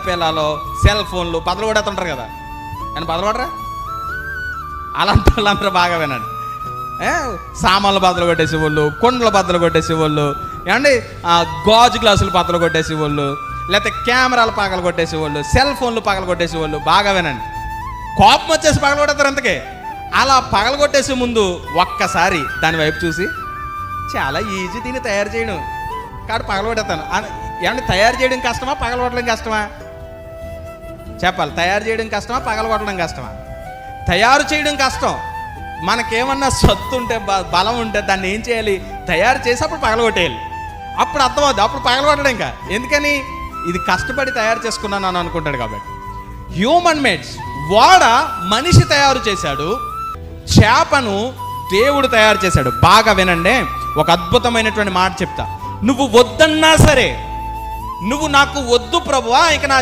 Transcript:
పిల్లలు సెల్ ఫోన్లు బదులు కొడుతుంటారు కదా, అని బదులు కొడరా? అలాంటి వాళ్ళందరూ బాగా వినండి. సామాన్లు బద్దలు కొట్టేసి వాళ్ళు, కొండల బద్దలు కొట్టేసి వాళ్ళు, ఏమండి గాజు గ్లాసులు బద్దలు కొట్టేసి వాళ్ళు, లేకపోతే కెమెరాలు పగలు కొట్టేసి వాళ్ళు, సెల్ ఫోన్లు పగలు కొట్టేసి వాళ్ళు. బాగా వినండి, కోపం వచ్చేసి పగలు కొట్టేస్తారు అంతకే. అలా పగలు కొట్టేసే ముందు ఒక్కసారి దాని వైపు చూసి చాలా ఈజీ దీన్ని తయారు చేయడం కాబట్టి పగలు కొట్టేస్తాను. ఏమంటే తయారు చేయడం కష్టమా, పగలు కొట్టడం కష్టమా? చెప్పాలి. తయారు చేయడం కష్టమా, పగలు కొట్టడం కష్టమా? తయారు చేయడం కష్టం. మనకేమన్నా సత్తు ఉంటే, బలం ఉంటే దాన్ని ఏం చేయాలి? తయారు చేసి అప్పుడు పగలగొట్టేయాలి. అప్పుడు అర్థమవుద్ది, అప్పుడు పగలగొట్టడం. ఇంకా ఎందుకని? ఇది కష్టపడి తయారు చేసుకున్నాను అని అనుకుంటాడు కాబట్టి. హ్యూమన్ మేడ్స్, వాడ మనిషి తయారు చేశాడు, చేపను దేవుడు తయారు చేశాడు. బాగా వినండి, ఒక అద్భుతమైనటువంటి మాట చెప్తా. నువ్వు వద్దన్నా సరే, నువ్వు నాకు వద్దు ప్రభువా, ఇక నా